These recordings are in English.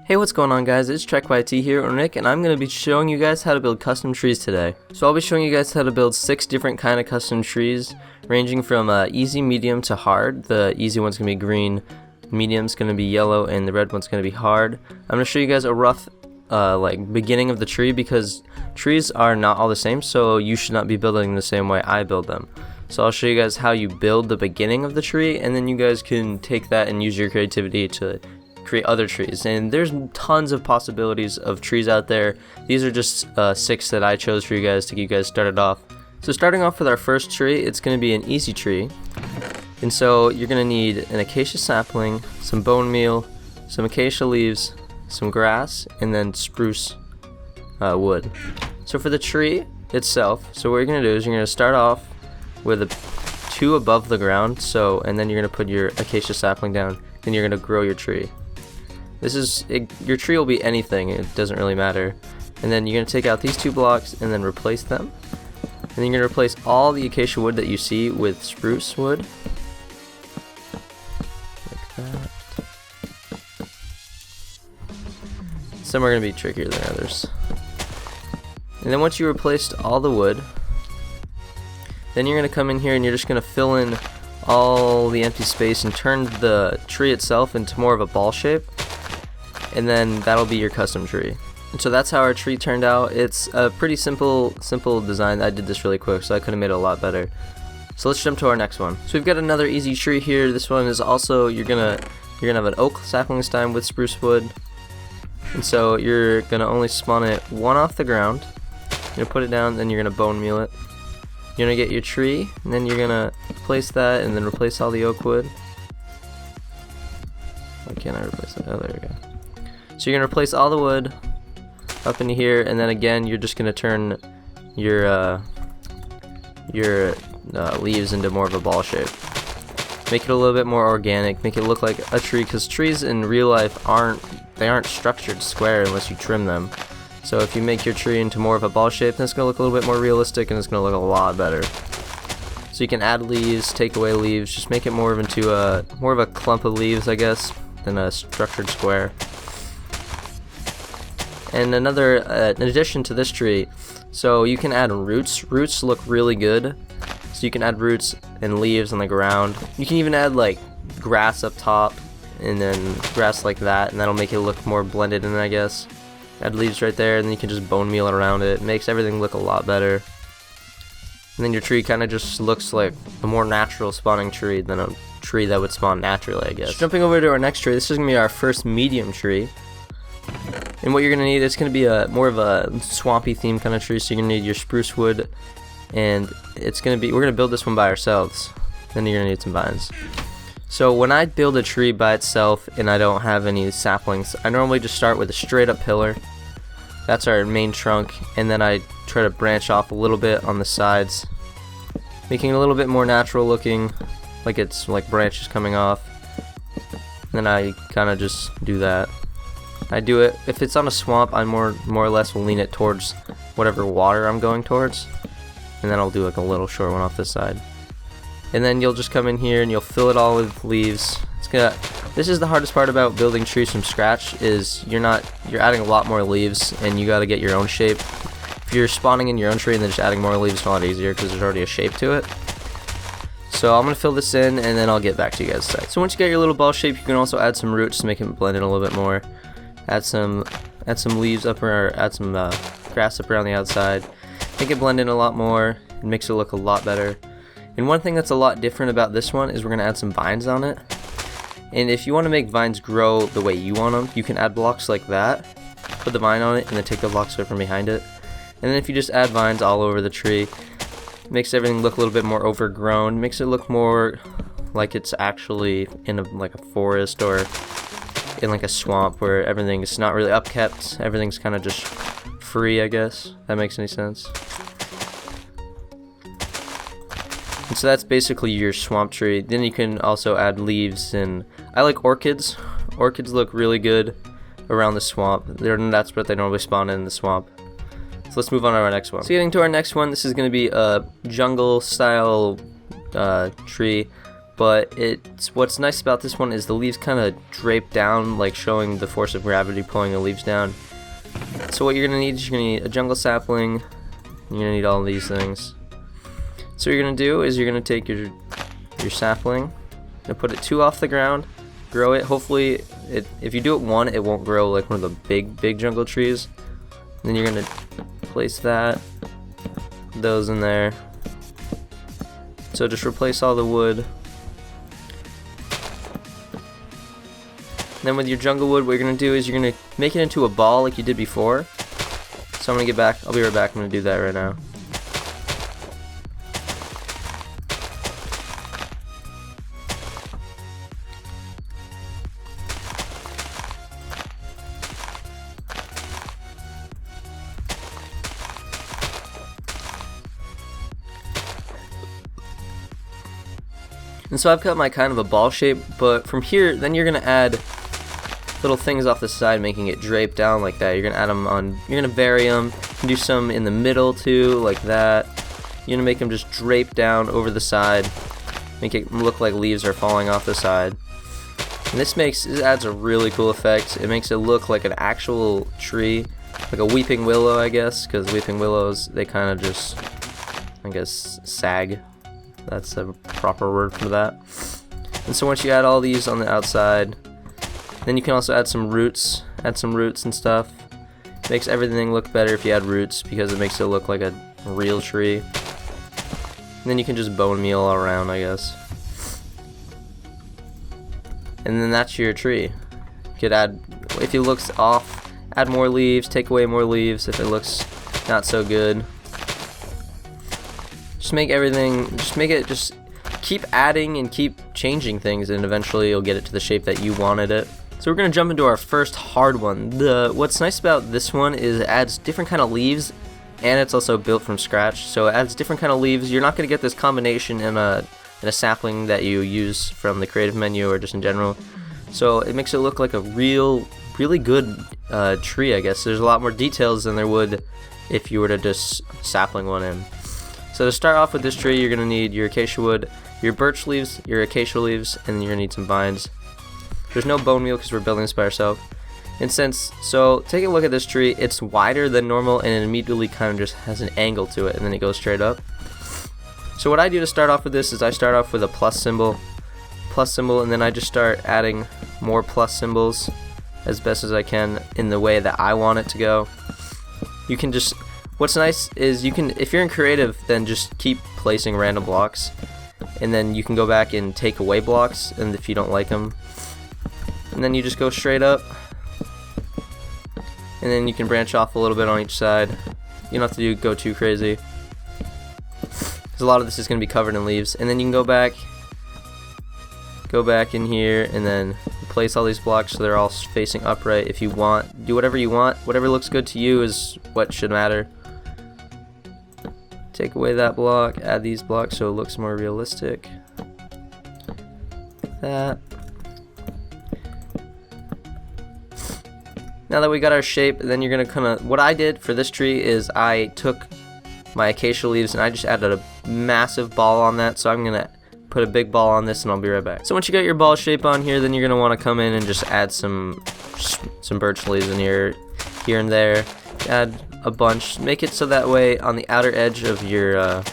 Hey, what's going on guys, it's TrekYT here, or Nick, and I'm going to be showing you guys how to build custom trees today. So I'll be showing you guys how to build 6 different kind of custom trees, ranging from easy, medium to hard. The easy one's going to be green, medium's going to be yellow, and the red one's going to be hard. I'm going to show you guys a rough beginning of the tree, because trees are not all the same, so you should not be building the same way I build them. So I'll show you guys how you build the beginning of the tree, and then you guys can take that and use your creativity to create other trees. And there's tons of possibilities of trees out there. These are just 6 that I chose for you guys to get you guys started off. So starting off with our first tree, it's going to be an easy tree. And so you're going to need an acacia sapling, some bone meal, some acacia leaves, some grass, and then spruce wood. So for the tree itself, so what you're going to do is you're going to start off with 2 above the ground, and then you're going to put your acacia sapling down, then you're going to grow your tree. Your tree will be anything, it doesn't really matter. And then you're going to take out these 2 blocks and then replace them. And then you're going to replace all the acacia wood that you see with spruce wood. Like that. Some are going to be trickier than others. And then once you replaced all the wood, then you're going to come in here and you're just going to fill in all the empty space and turn the tree itself into more of a ball shape. And then that'll be your custom tree. And so that's how our tree turned out. It's a pretty simple design. I did this really quick, so I could have made it a lot better. So let's jump to our next one. So we've got another easy tree here. This one is also, you're gonna have an oak sapling stem with spruce wood. And so you're gonna only spawn it 1 off the ground. You're gonna put it down, then you're gonna bone meal it. You're gonna get your tree, and then you're gonna place that, and then replace all the oak wood. Why can't I replace it? Oh, there we go. So you're gonna replace all the wood up into here, and then again you're just gonna turn your leaves into more of a ball shape. Make it a little bit more organic. Make it look like a tree, because trees in real life aren't structured square unless you trim them. So if you make your tree into more of a ball shape, then it's gonna look a little bit more realistic, and it's gonna look a lot better. So you can add leaves, take away leaves, just make it more of a clump of leaves, I guess, than a structured square. And in addition to this tree, so you can add roots. Roots look really good, so you can add roots and leaves on the ground. You can even add like grass up top, and then grass like that, and that'll make it look more blended in, I guess. Add leaves right there, and then you can just bone meal it around it. It makes everything look a lot better. And then your tree kind of just looks like a more natural spawning tree than a tree that would spawn naturally, I guess. So jumping over to our next tree, this is going to be our first medium tree. And what you're going to need, it's going to be more of a swampy theme kind of tree, so you're going to need your spruce wood, and we're going to build this one by ourselves. Then you're going to need some vines. So when I build a tree by itself and I don't have any saplings, I normally just start with a straight up pillar. That's our main trunk, and then I try to branch off a little bit on the sides, making it a little bit more natural looking, like it's like branches coming off. And then I kind of just do that. I do it, if it's on a swamp, I more or less will lean it towards whatever water I'm going towards, and then I'll do like a little short one off this side. And then you'll just come in here and you'll fill it all with leaves. This is the hardest part about building trees from scratch, is you're adding a lot more leaves, and you got to get your own shape. If you're spawning in your own tree and then just adding more leaves, it's a lot easier because there's already a shape to it. So I'm going to fill this in, and then I'll get back to you guys. So once you get your little ball shape, you can also add some roots to make it blend in a little bit more. Add some leaves up, or add some grass up around the outside. Make it blend in a lot more. It makes it look a lot better. And one thing that's a lot different about this one is we're going to add some vines on it. And if you want to make vines grow the way you want them, you can add blocks like that, put the vine on it, and then take the blocks away from behind it. And then if you just add vines all over the tree, it makes everything look a little bit more overgrown. Makes it look more like it's actually in like a forest or in like a swamp where everything's not really upkept. Everything's kind of just free, I guess. That makes any sense. And so that's basically your swamp tree. Then you can also add leaves, and I like orchids. Orchids look really good around the swamp. That's what they normally spawn in the swamp. So let's move on to our next one. So getting to our next one, this is going to be a jungle style tree. but what's nice about this one is the leaves kind of drape down, like showing the force of gravity pulling the leaves down. So what you're gonna need is you're gonna need a jungle sapling. You're gonna need all these things. So what you're gonna do is you're gonna take your sapling and put it 2 off the ground, grow it. Hopefully, if you do it 1, it won't grow like one of the big jungle trees. And then you're gonna place those in there. So just replace all the wood. Then with your jungle wood, what you're gonna do is you're gonna make it into a ball like you did before. So I'm gonna get back. I'll be right back. I'm gonna do that right now. And so I've cut my kind of a ball shape, but from here, then you're gonna add little things off the side, making it drape down like that. You're gonna add them on. You're gonna vary them. You can do some in the middle too, like that. You're gonna make them just drape down over the side, make it look like leaves are falling off the side. And it adds a really cool effect. It makes it look like an actual tree, like a weeping willow, I guess, because weeping willows, they kind of just, I guess, sag. That's a proper word for that. And so once you add all these on the outside, then you can also add some roots and stuff. It makes everything look better if you add roots, because it makes it look like a real tree. And then you can just bone meal all around, I guess. And then that's your tree. You could add, if it looks off, add more leaves, take away more leaves if it looks not so good. Just make it, just keep adding and keep changing things, and eventually you'll get it to the shape that you wanted it. So we're gonna jump into our first hard one. What's nice about this one is it adds different kind of leaves, and it's also built from scratch. So it adds different kind of leaves. You're not gonna get this combination in a sapling that you use from the creative menu or just in general. So it makes it look like a really good tree, I guess. There's a lot more details than there would if you were to just sapling one in. So to start off with this tree, you're going to need your acacia wood, your birch leaves, your acacia leaves, and then you're going to need some vines. There's no bone meal because we're building this by ourselves. So take a look at this tree. It's wider than normal, and it immediately kind of just has an angle to it, and then it goes straight up. So what I do to start off with this is I start off with a plus symbol, and then I just start adding more plus symbols as best as I can in the way that I want it to go. You can just, what's nice is you can, if you're in creative, then just keep placing random blocks, and then you can go back and take away blocks, and if you don't like them, and then you just go straight up, and then you can branch off a little bit on each side. You don't have to go too crazy, because a lot of this is going to be covered in leaves. And then you can go back in here, and then place all these blocks so they're all facing upright. If you want, do whatever you want. Whatever looks good to you is what should matter. Take away that block, add these blocks so it looks more realistic. That. Now that we got our shape, then you're gonna what I did for this tree is I took my acacia leaves and I just added a massive ball on that. So I'm gonna put a big ball on this, and I'll be right back. So once you got your ball shape on here, then you're gonna want to come in and just add some birch leaves in here and there. Add a bunch. Make it so that way on the outer edge of your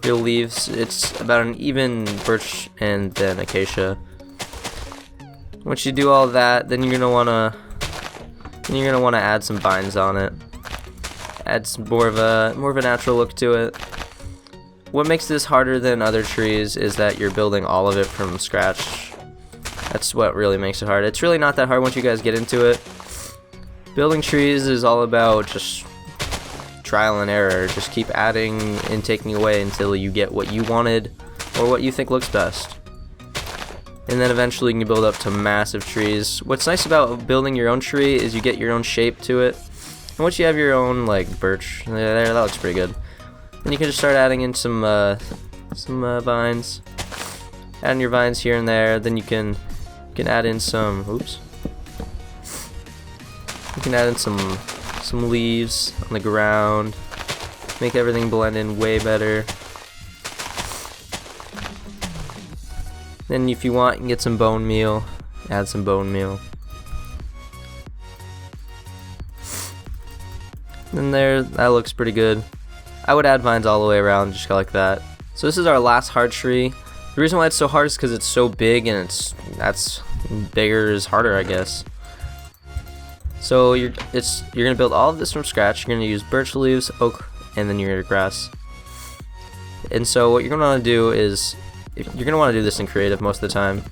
leaves, it's about an even birch and then acacia. Once you do all that, then you're gonna wanna add some vines on it. Add some more of a natural look to it. What makes this harder than other trees is that you're building all of it from scratch. That's what really makes it hard. It's really not that hard once you guys get into it. Building trees is all about just trial and error. Just keep adding and taking away until you get what you wanted or what you think looks best. And then eventually you can build up to massive trees. What's nice about building your own tree is you get your own shape to it. And once you have your own like birch, there, that looks pretty good. Then you can just start adding in some vines. Adding your vines here and there. Then you can add in some. Oops. You can add in some leaves on the ground. Make everything blend in way better. Then if you want, you can get some bone meal. Add some bone meal. And there, that looks pretty good. I would add vines all the way around, just like that. So this is our last hard tree. The reason why it's so hard is because it's so big, and that's bigger is harder, I guess. So you're gonna build all of this from scratch. You're gonna use birch leaves, oak, and then your grass. And so what you're gonna want to do is, you're gonna want to do this in creative most of the time.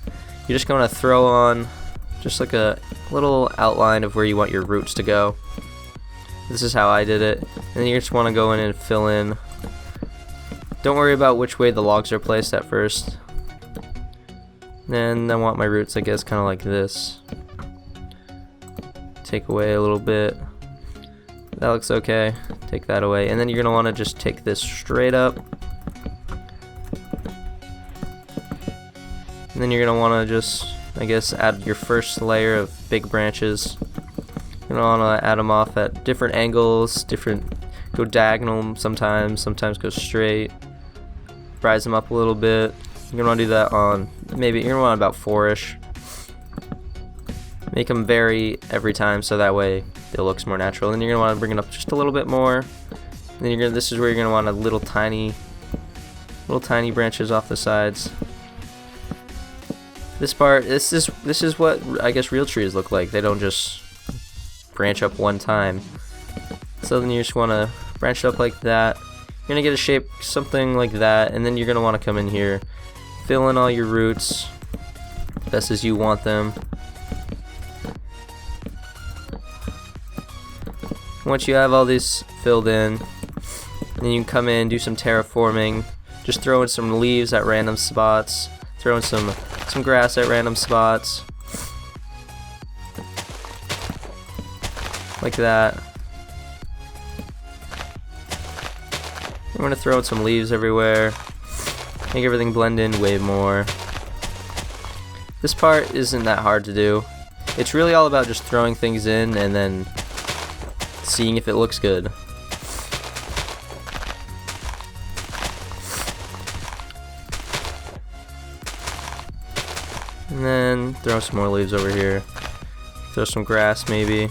You're just gonna throw on just like a little outline of where you want your roots to go. This is how I did it. And then you just want to go in and fill in. Don't worry about which way the logs are placed at first. Then I want my roots, I guess, kind of like this. Take away a little bit. That looks okay. Take that away. And then you're going to want to just take this straight up. And then you're going to want to just, I guess, add your first layer of big branches. You're going to want to add them off at different angles, go diagonal sometimes go straight. Rise them up a little bit. You're going to want to do that on, maybe, you're going to want about 4-ish. Make them vary every time so that way it looks more natural. And then you're going to want to bring it up just a little bit more. And then this is where you're going to want a little tiny branches off the sides. This part, this is what I guess real trees look like. They don't just branch up one time. So then you just want to branch it up like that. You're going to get a shape something like that, and then you're going to want to come in here, fill in all your roots best as you want them. Once you have all these filled in, then you can come in, do some terraforming, just throw in some leaves at random spots, throw in some grass at random spots, like that. I'm going to throw in some leaves everywhere, make everything blend in way more. This part isn't that hard to do. It's really all about just throwing things in and then seeing if it looks good. And then throw some more leaves over here. Throw some grass maybe.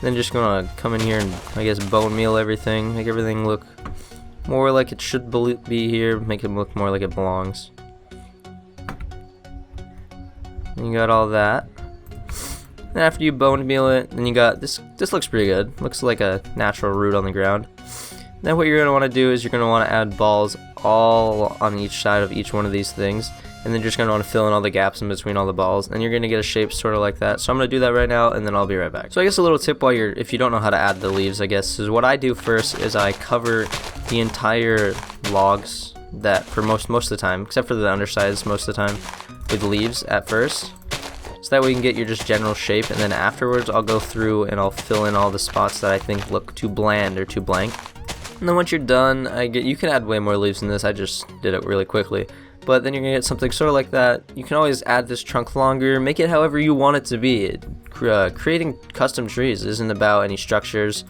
Then just gonna come in here and I guess bone meal everything, make everything look more like it should be here, make it look more like it belongs. And you got all that. Then after you bone meal it, then you got this. This looks pretty good. Looks like a natural root on the ground. Then what you're gonna want to do is you're gonna want to add balls all on each side of each one of these things, and then you're just gonna want to fill in all the gaps in between all the balls, and you're gonna get a shape sort of like that. So I'm gonna do that right now, and then I'll be right back. So I guess a little tip if you don't know how to add the leaves, I guess, is what I do first is I cover the entire logs that for most of the time, except for the undersides most of the time, with leaves at first. So that way you can get your just general shape, and then afterwards I'll go through and I'll fill in all the spots that I think look too bland or too blank. And then once you're done, you can add way more leaves than this. I just did it really quickly. But then you're gonna get something sort of like that. You can always add this trunk longer, make it however you want it to be. Creating custom trees isn't about any structured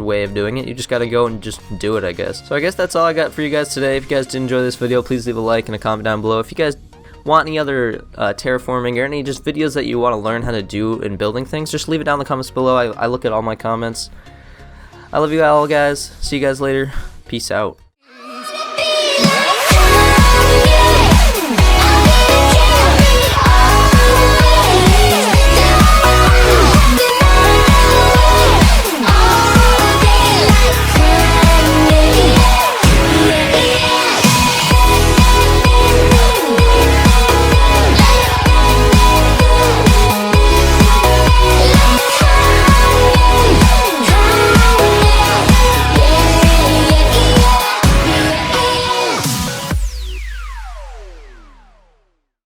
way of doing it. You just gotta go and just do it, I guess. So I guess that's all I got for you guys today. If you guys did enjoy this video, please leave a like and a comment down below. If you guys want any other terraforming or any just videos that you want to learn how to do in building things, just leave it down in the comments below. I look at all my comments. I love you all, guys. See you guys later. Peace out.